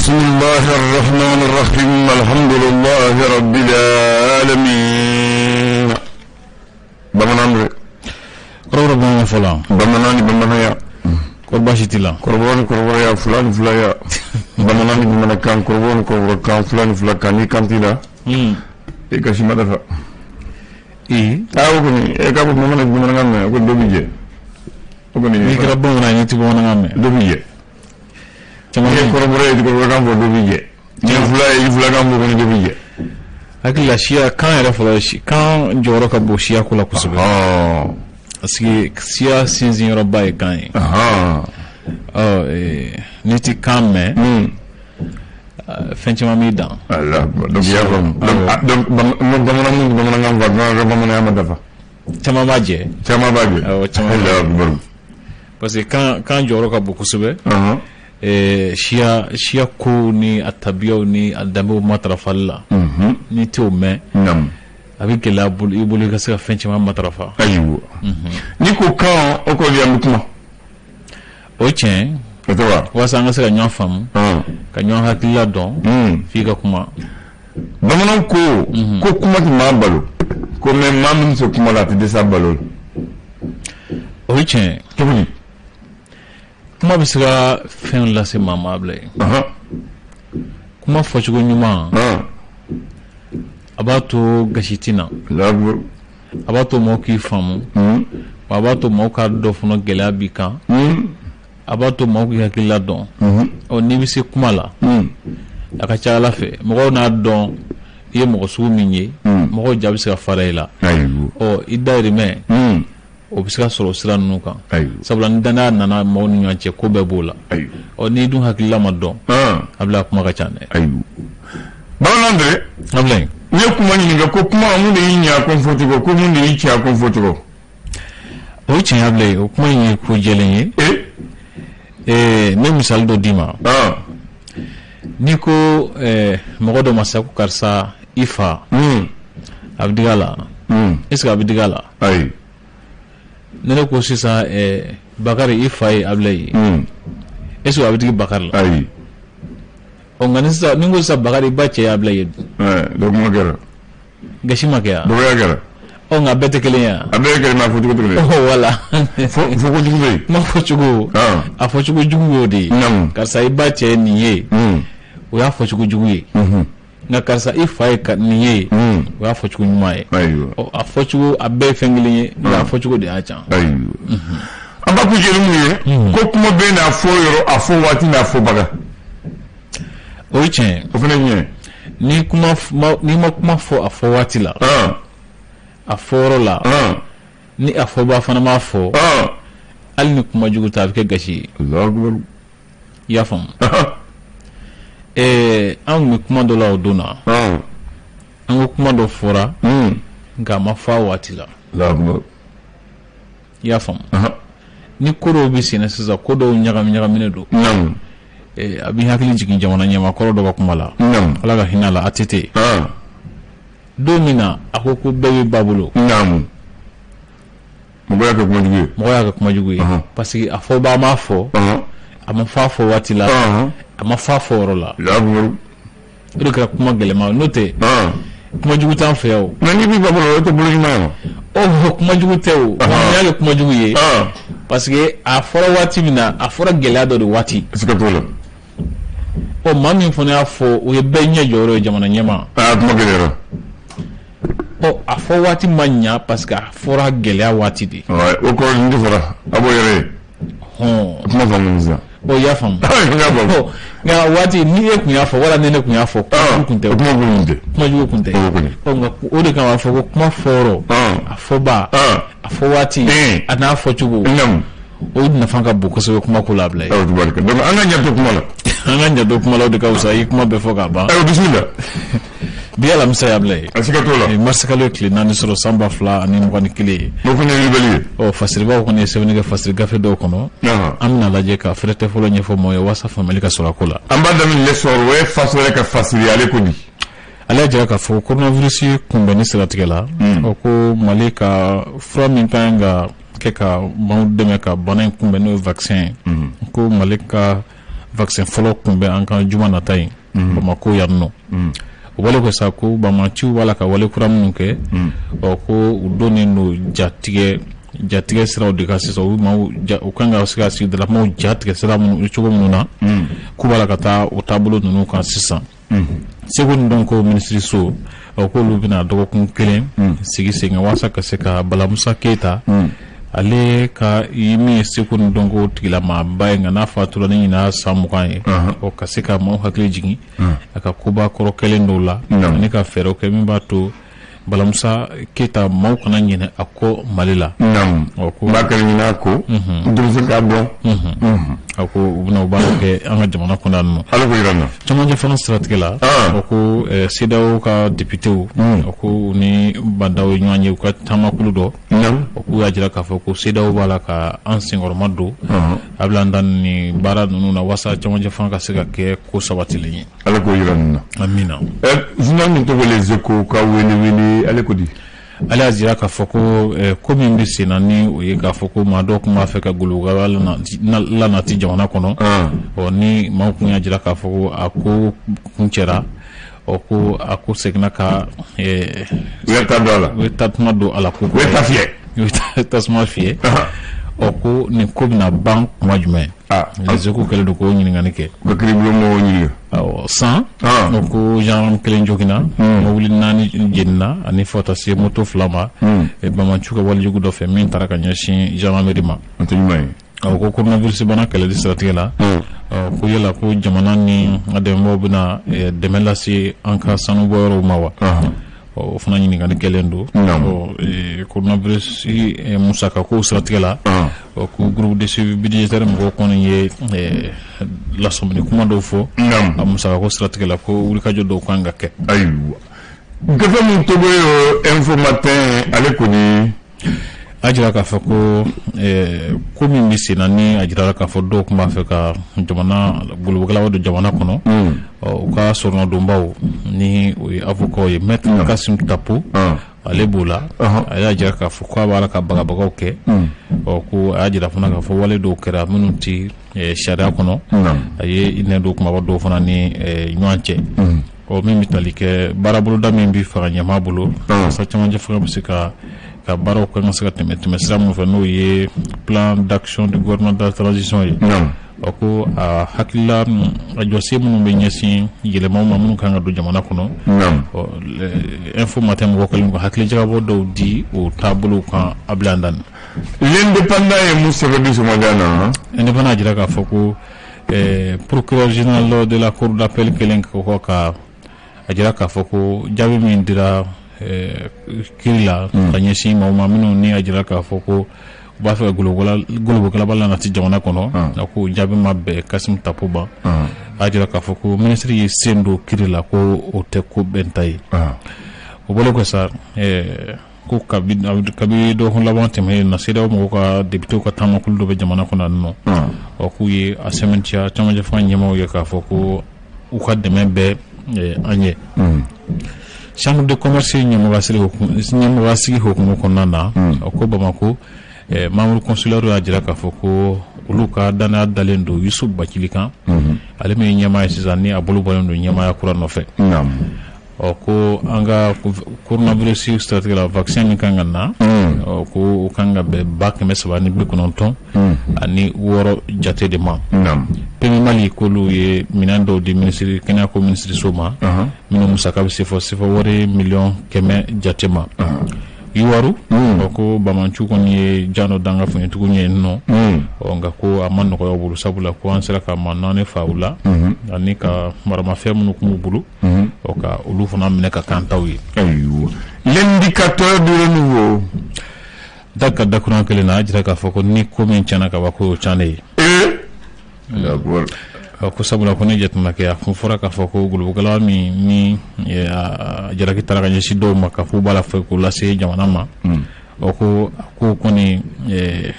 بسم الله الرحمن الرحيم الحمد لله رب العالمين بمنان ربنا فلان بمنان Korbashitila. Korbon ya fulani fulaya. Bananani bimana kan korbon kan fulani fulakani kantina. E kashima dafa. Awo kuni e kabu mamana bimana ngamme ko dobije. Ko ni Ni grabbo na ni tibo na ngamme. Dobije. Chama korbore di ko kan fo dobije. Ni fulaya ko ni dobije. Hakila shia kan era folo shi kan joro ka bo shia kula kusube. Asiki shia sinzi yoroba e kan. Niti kan me. Fenchima mi dan. Allah, donc ya rom. Donc bamana ngam va bamana ya madafa. Chama baje. Chama baje. Allah. Parce que quand joro ka bo kusube. Shia ko ni atabiyo ni adamu matrafalla. Ni to me. Nam. Avec la boule, il voulait que ça fasse un matrafa. Ayou. Nico quand on connaît un mouvement. O tiens. Et toi? Wasanga se ganyan femme. Ganyan hakila don. Figa kuma. Bamanan ko kuma ti ma balo. Ko men mamun se kuma la ti de sa balo. O tiens. Kebuli. Kuma bisira fen la se mama blay. Kuma fochugo nyuma. Abato gashitina labu abato moki famu abato moka do funo gelabi kan abato moki hakila don o ni bisi kumala akacha ala fe mo na don ye mo su minye mo jabisi ka farela o idari me o bisika soro sira nunu kan sabula ndana nana mo ni nyache ko be bola o ni dun hakila ma don abla kuma ka chane Balandre ablay ne kuma ni ga ko kuma mun da yin ya comfort ko mun da yiki ya comfort ko o cin ablay o kuma yin ko jelenye ne misal do dima niko mogodo masaku karsa ifa abdigala est-ce que abdigala ay ne ko sisa bakari ifa ablay est-ce que abdigi bakar la ay onganisa ningo sa bakari bache ablay donc mo gara gashima kya do ya gara onga bete kelenya abeke ma futu ko oh wala fo ko jugu ma fochugo a fochugo jugu di karsa ibache niye o ya fochugo jugu ye na karsa ifa ka niye o ya fochugo nyumaye ayo o a fochugo abe fengilenye ya fochugo de acha ayo amba ku jeri mu ye ko kuma be na fo yoro afo wati na fo baga o chen o fene nye ni kuma ni mo kuma fo afo wati la aforo la ni afo ba fana ma fo al ni kuma jugu ta ke gashi Allahu akbar ya fam an mi kuma do la oduna an kuma do fora ga ma fa wati la Allahu akbar ya fam ni koro bi sina siza kodo nyagam ne do abi hakili jikin jamana nyama koro do ba kuma la ala ga hinala atete domina akoko bebe babulo mo ya ka kuma jugu parce que afo ba ma fo ama fa fo wati la ama fa fo ro la o ka kuma gelema note kuma jugu tan fe o nani bi babulo to bulu ma o kuma jugu te o ya le kuma jugu ye parce que afo wati mina afo gela do wati est-ce que to o mami fo na afo o ye benye joro jamana nyama kuma gelera o afo wati manya parce que afora gelea wati di o ko ndi fora abo yere kuma famuza o ya fam nga wati ni e kunya fo wala nene kunya fo kunte kuma gunde kuma jugo kunte o nga o de kan afo ko kuma foro afo ba afo wati ana afo chugo o dina fanga buko so kuma kula blay o tubarka donc anga nyato kuma la anga nyato kuma la de ka usa kuma be fo ka ba bismillah biya la msa yablay asika tola marsakalo kle nani soro samba fla ani ngani kile do ko ne libeli o fasiri ba ko ne sevni ga fasiri gafe do kono amna laje ka frete folo nyefo moyo wasa family ka sora kula ambada min le sor we fasore ka fasiri ale ko di ala jara ka fo coronavirus kumbeni siratigela o ko malika from impanga ke ka mau deme ka bana kumbeni vaccin ko malika vaccin fɔlɔ kunbɛn an ka juma nata yen Bamako yan nɔ o wale ko sa ko Bamaciw b'a la ka wale kura minnu kɛ ko u donnen no jatigɛ siraw de kan sisan u kan ka se ka sigidalamaw jatigɛ sira minnu cogo minnu na k'u b'a la ka taa o taabolo ninnu kan sisan seko ni dɔn ko minisiriso k'olu bɛna dɔgɔkun kelen sigi sen kan walasa ka se ka Balamusa Keyita ale ka min ye seko ni dɔn ko tigilamaba ye nka n'a fatura ni ɲinan san 20 ye ka se ka maaw hakili jigin a ka koba kɔrɔ kɛlen dɔw la ani ka fɛɛrɛw kɛ min b'a to Balamusa Keyita maaw kana ɲinɛ a kɔ Mali la ko b'a kɛ ɲinɛ a ko durusi k'a dɔn a ko u bɛna u b'a kɛ an ka jamana kɔnɔ ninnu ala ko yira n na camancɛ fana siratigɛ la ko CEDEAO ka députéw ko ni bandaw ye ɲɔgɔn ye u ka taamakulu dɔ k'u y'a jira k'a fɔ ko CEDEAO b'a la ka an senkɔrɔma don a bila an da ni baara ninnu na walasa camancɛ fana ka se ka kɛ ko sabatilen ye ala ko yira n na amina journal min tɔgɔ Les Échos ka wele ale ko di ale y'a jira k'a fɔ ko min bɛ sen na ni o ye k'a fɔ ko maa dɔw tun b'a fɛ ka goloba lanati jamana kɔnɔ ni maaw tun y'a jira k'a fɔ ko a ko kuncɛra ko a ko seginna ka u ye tasuma don a la ko u ye tasuma fiyɛ ko nin ko bɛna ban kuma jumɛn Les Échos kɛlen don k'o ɲininkali kɛ ka kiribulon mɔgɔw ɲininka san ko gendarme kelen joginna mobili 4 jenina ani fɔ ta se moto 2 ma Bamaciw ka walijugu dɔ fɛ min taara ka ɲɛsin gendarmerie ma ko coronavirus bana kɛlɛli siratigɛ la ko yala ko jamana ni a dɛmɛbaaw bɛna dɛmɛ lase an ka sanubɔyɔrɔw ma wa o fana ɲininkali kɛlen don coronavirus musaka ko siratigɛ la ko groupe de suivi budgétaire mɔgɔw kɔni ye lasɔmini kuma dɔw fɔ a musaka ko siratigɛ la ko wulikajɔ dɔw kan ka kɛ ayiwa gafe min togo ye info matin ale kɔni a jira k'a fɔ ko min bɛ sen na ni a jira k'a fɔ dɔw tun b'a fɛ ka jamana golobokɛlaw don jamana kɔnɔ u ka sɔrɔnadonbaw ni o ye avocat ye Maître Kassim Tapo ale b'o la a y'a jira k'a fɔ ko a b'a la ka bagabagaw kɛ ko a y'a jira fana k'a fɔ wale dɔw kɛra minnu tɛ sariya kɔnɔ a ye inɛ don kumaba dɔw fana ni ɲɔgɔn cɛ min bɛ tali kɛ baaraboloda min bɛ faga ɲama bolo walasa camancɛ fanga bɛ se ka baaraw kan se ka tɛmɛ sira min fɛ n'o ye plan d'action du gouvernement de la transition ye ko a hakilila a jɔsen minnu bɛ ɲɛsin yɛlɛmaw ma minnu kan ka don jamana kɔnɔ info matin mɔgɔ kɛlen ka hakilijagabɔ dɔw di o taabolow kan a bila an dani l'indépendant ye mun sɛbɛn di sɔgɔmada na indépendant a jira k'a fɔ ko procureur général de la cour d'appel kelen ka a jira k'a fɔ ko jaabi min dira kiri la ka ɲɛsin maaw ma minnu ni a jira k'a fɔ ko u b'a fɛ ka golobokɛlaba lanati jamana kɔnɔ ko jaabi ma bɛn Kassim Tapo ba a jira k'a fɔ ko minisiri ye sen don kiri la ko o tɛ ko bɛn ta ye o bɔlen kɔ sa ko kabi dɔgɔkun laban tɛmɛnen na CEDEAO mɔgɔw ka députéw ka taamakulu dɔ bɛ jamana kɔnɔ yan nɔ k'u ye a sɛmɛntiya camancɛ fanga ɲɛmaaw ye k'a fɔ ko u ka dɛmɛ bɛ an ye chambre de commerce ɲɛmɔgɔsigi hukumu kɔnɔna na ko Bamako membre consulaire y'a jira k'a fɔ ko olu ka danaya dalen don Yusuf Bakili kan ale min ye ɲɛmaa ye sisan ni a bolo bɔlen don ɲɛmaaya kura nɔfɛ ko an ka coronavirus siratigɛ la vaccin min kan ka na ko o kan ka bɛn 390 ani 6 jate de ma Premier Mali k'olu ye minɛn dɔw di kɛnɛya ko minisiriso ma minnu musaka bɛ se fɔ wari 100,000 jate ma Iwaru ko Bamaciw kɔni ye jan dɔ danga finitigiw ɲɛ yen nɔ nka ko a ma nɔgɔya bolo sabula ko an sera ka maa 4 fa u la ani ka maramafɛn minnu kun b'u bolo ka olu fana minɛ ka kan taw ye l'indicateur du renouveau ka dakuran kelen na a jira k'a fɔ ko ni ko min tiɲɛna ka ban ko o tiɲɛnen ye ko sabula ko ne jateminɛ kɛ a kun fɔra k'a fɔ ko golobokɛlaw min jalaki taara ka ɲɛsin dɔw ma k'a fɔ b'a la fɛ k'o lase jamana ma ko kɔni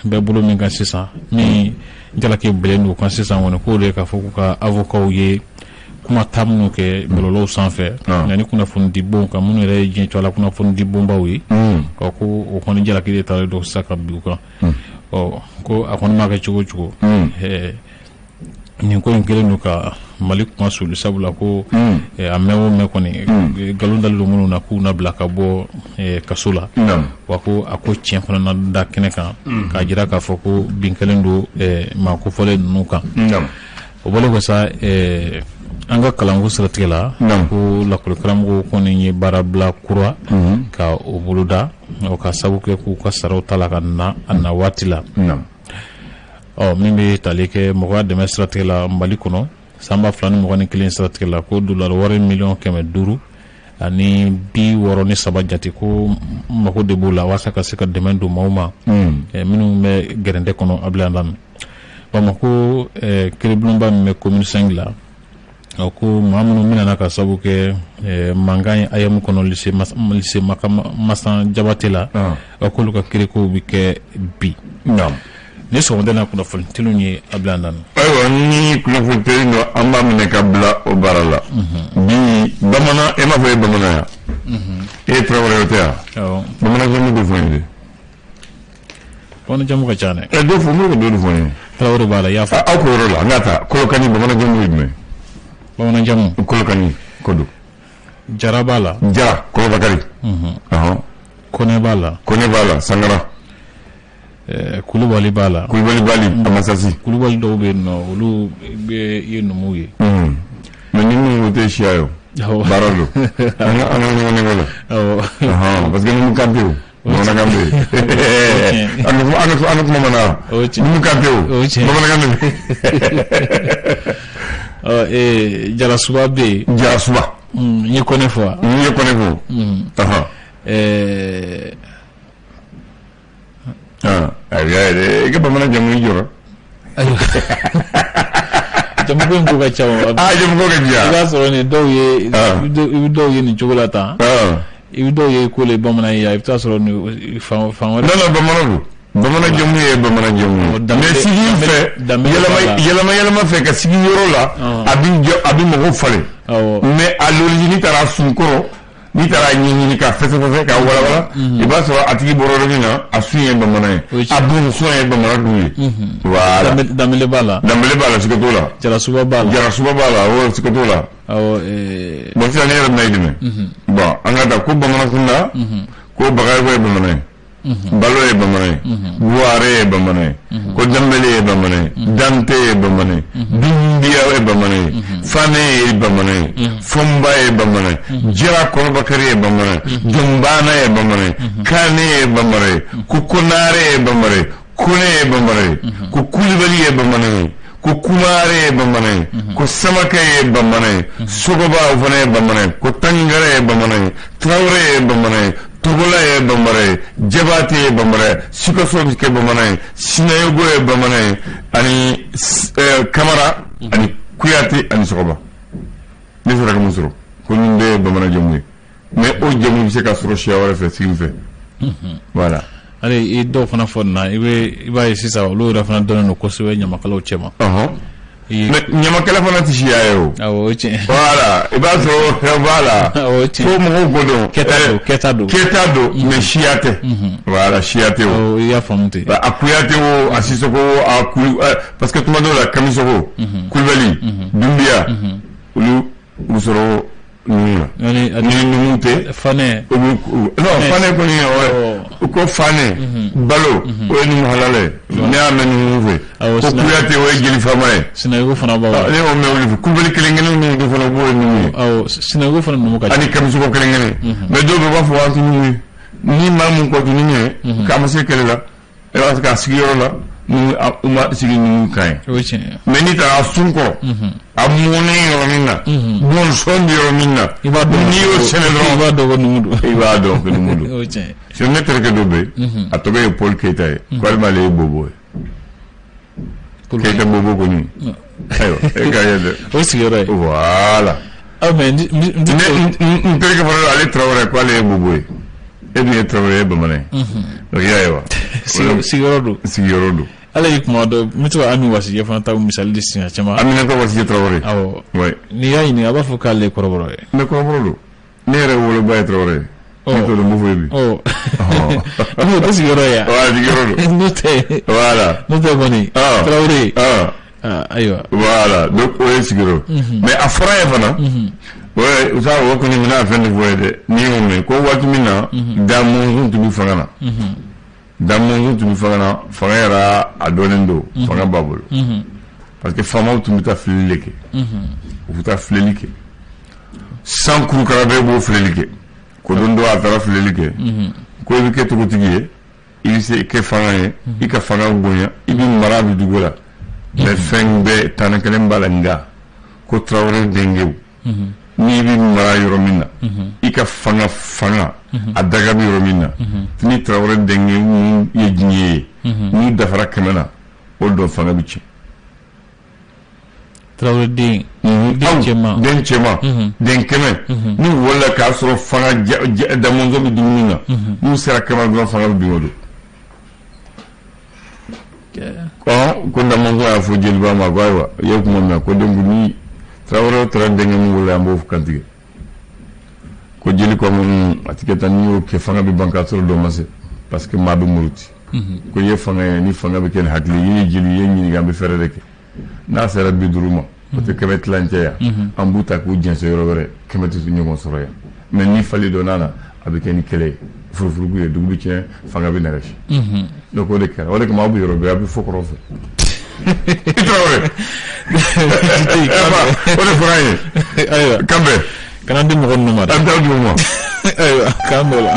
bɛɛ bolo min kan sisan min jalaki bilen don kan sisan kɔni k'o de ye k'a fɔ k'u ka avocats ye kuma taa minnu kɛ bɔlɔlɔw sanfɛ nka ni kunnafoni di bon kan minnu yɛrɛ ye diɲɛ cɔ la kunnafoni di bonbaw ye ko o kɔni jalaki de taara dɔ sisan ka bin u kan ko a kɔni m'a kɛ cogo o cogo nin ko in kelen do ka Mali kuma sulu sabula ko a mɛn o mɛn kɔni nkalon dalen don minnu na k'u na bila ka bɔ kaso la wa ko a ko tiɲɛ fana na da kɛnɛ kan k'a jira k'a fɔ ko bin kɛlen don maa kofɔlen ninnu kan o bɔlen ko sa an ka kalanko siratigɛ la ko lakɔli karamɔgɔw kɔni ye baarabila kura ka o boloda o ka sabu kɛ k'u ka saraw ta la ka na a na waati la min bɛ tali kɛ mɔgɔya dɛmɛ siratigɛ la Mali kɔnɔ san 2021 siratigɛ la ko dollar wari $500,000 ani 63 jate ko mako de b'o la walasa ka se ka dɛmɛ don maaw ma minnu bɛ gɛrɛntɛ kɔnɔ Ablaye Lam Bamako kiiribulonba min bɛ commune 5 la ko maa minnu minɛna ka sabu kɛ mankan ye ayɛmu kɔnɔ lycée Masan Jabate la k'olu ka kiirikow bɛ kɛ bi ni sɔgɔmada na kunnafoniw ye Ablaye Lam ayiwa ni kunnafoni no an b'a minɛ ka bila o baara la bi bamanan e m'a fɔ e bamanan ya e ye Traoré tɛ ya bamanan jamu do fɔ n ye bamanan jamu ka ca dɛ do fɔ mo do fɔ n ye Traoré b'a la y'a fɔ aw ko yɔrɔ la n ka taa Kolokani bamanan jamu ye jumɛn bamanan jamu Kolokani kodo Jara b'a la Jara Kolobakari Kone b'a la Sangara Kulubali b'a la Amasasi Kulubali dɔw bɛ yen nɔ olu bɛ ye numuw ye mais ni numu tɛ siya yo baara do an ka ɲɔgɔn nɛgɛ la parce que numu kan tɛ o bamanankan bɛ yen an ka kuma mana numu kan tɛ o bamanankan bɛ yen Jarasuba bɛ yen Jarasuba n ye Kone fɔ i ka bamanan jamu i jɔra jamu ko in ko ka ca jamu ko ka ca i b'a sɔrɔ nin dɔw ye i bɛ dɔw ye nin cogo la tan i bɛ dɔw ye ko le bamanan ye i bɛ taa sɔrɔ nin fan wɛrɛ non bamanan do bamanan jamu ye bamanan jamu mais sigi fɛ yɛlɛma fɛ ka sigi yɔrɔ la a bɛ mɔgɔw falen mais a l'origine taara sun kɔrɔ n'i taara ɲɛɲini ka fɛsɛfɛsɛ ka walawala i b'a sɔrɔ a tigi bɔra min na a sun ye bamanan ye a dun sun ye bamanan dun ye voilà Danbele b'a la siga t'o la Jarasuba b'a la o siga t'o la bon sisan ne yɛrɛ bɛna i dɛmɛ bon an ka taa ko bamanan kunda ko Bagayoko ye bamanan ye Balo ye bamanan ye Buware ye bamanan ye ko Dambele ye bamanan ye Dante ye bamanan ye Dundiya ye bamanan ye Fane ye bamanan ye Fomba ye bamanan ye Jara Kolobakari ye bamanan ye Jombana ye bamanan ye Kane ye bamanan ye ko Konare ye bamanan ye Kone ye bamanan ye ko Kulibali ye bamanan ye ko Kumare ye bamanan ye ko Samake ye bamanan ye Sogoba o fana ye bamanan ye ko Tangara ye bamanan ye Traoré ye bamanan ye Togola ye bamanan ye Jabate ye bamanan ye Sikaso kɛ bamanan ye Sinayogo ye bamanan ye ani Kamara ani Kuyate ani Sogoba ne sera ka mun sɔrɔ ko nin bɛɛ ye bamanan jamu ye mais o jamu bɛ se ka sɔrɔ siya wɛrɛ fɛ sigi fɛ voilà i dɔw fana fɔ nin na i b'a ye sisan olu yɛrɛ fana dɔnnen don kosɛbɛ ɲamakalaw cɛ ma mais ɲamakala fana tɛ siya ye o awɔ o tiɲɛ voilà i b'a sɔrɔ voilà fo mɔgɔw ko dɔn kɛta don mais siya tɛ voilà siya tɛ o i y'a faamu ten a Kuyate o a Sisoko a Kulu parce que tuma dɔw la Kamisoko Kulibali Dumbiya olu sɔrɔ numu na ni numu tɛ Fane Fane kɔni ko Fane Balo o ye numu halala ye ne y'a mɛn numu fɛ ko Kuyate o ye jeli faama ye Sinayogo fana b'a la ne y'o mɛn olu fɛ Kulibali kelen-kelen numu de fana b'o ye numu ye Sinayogo fana numu ka ca ani Kamisoko kelen-kelen mais dɔw bɛ b'a fɔ an tɛ numu ye ni maa mun kɔ tun ni ye k'a ma se kɛlɛ la i b'a se k'a sigi yɔrɔ la u ma sigi numu kan ye mais n'i taara a sun kɔrɔ a mɔnen yɔrɔ min na bɔnsɔn bɛ yɔrɔ min na n'i y'o sɛnɛ dɔrɔn i b'a dɔn ko numu don i b'a dɔn ko numu don so ne terikɛ dɔ bɛ yen a tɔgɔ ye Paul Keita ye ko ale ye Bobo ye Keita Bobo kɔni ayiwa e k'a ye dɛ o sigiyɔrɔ ye voilà n terikɛ fana ale Traoré ko ale ye Bobo ye e dun ye Traoré ye bamanan ye donc i y'a ye wa sigiyɔrɔ don ala y'i kuma dɔ n bɛ to ka Ami Wasijɛ fana ta misali de siɲɛ caman Aminata Wasijɛ Traoré awɔ oui n'i y'a ɲininka a b'a fɔ k'ale ye kɔrɔbɔrɔ ye mais kɔrɔbɔrɔ don ne yɛrɛ woloba ye Traoré ye ne t'o dɔn mun fɔ ye bi n'o tɛ sigiyɔrɔ ye sigiyɔrɔ don n'o tɛ voilà n'o tɛ kɔni Traoré ayiwa voilà donc o ye sigiro mais a fɔra ye fana ouais o saa o kɔni mina fɛn de fɔ ye dɛ n'i y'o mɛn ko waati min na da mɔnzɔn tun bɛ fanga na da mɔnzɔn tun bɛ fanga na fanga yɛrɛ a dɔnnen don fanga b'a bolo parce que faamaw tun bɛ taa filɛli de kɛ u bɛ taa filɛli kɛ san kurukara bɛɛ b'o filɛli kɛ ko don dɔ a taara filɛli kɛ ko i bɛ kɛ togotigi ye i bɛ se kɛ fanga ye i ka fanga bonya i bɛ mara bi dugu la mais fɛn bɛɛ tani kelen b'a la nka ko Traoré dengew n'i bɛ mara yɔrɔ min na i ka fanga a daga bɛ yɔrɔ min na ni Traoré dengew ye diɲɛ ye n'u dafara 100 na o dɔn fanga bɛ tiɲɛ. Traoré den cɛman den 100 n'u wolola k'a sɔrɔ fanga da mɔnzɔn bɛ dumuni na n'u sera 100 dɔrɔn fanga bɛ bin o don. ko da mɔnzɔn y'a fɔ jeliba ma ko ayiwa i ye kuma mɛn ko donc ni Traoré taara denkɛ min wolo an b'o kantigɛ ko jeli ko a tɛ kɛ tan n'i y'o kɛ fanga bɛ ban k'a sɔrɔ dɔ ma se parce que maa bɛ muruti ko i ye fanga ye ni fanga bɛ kɛ ni hakili i ye jeli i ye ɲininka an bɛ fɛɛrɛ de kɛ n'a sera 50 ma o tɛ 100 tilancɛ yan an b'u ta k'u jɛnsɛ yɔrɔ wɛrɛ 100 tɛ ɲɔgɔn sɔrɔ yan mais ni fali donna na a bɛ kɛ ni kɛlɛ ye furufuruku ye dugu bɛ tiɲɛ fanga bɛ nɛgɛsi donc o de kɛra o de kama aw bɛ yɔrɔ bɛɛ a bɛ fɔ kɔrɔ fɛ o de fɔra an ye ayiwa kanbɛ kana di mɔgɔ ninnu ma dɛ an t'aw di o ma ayiwa k'an dɔ la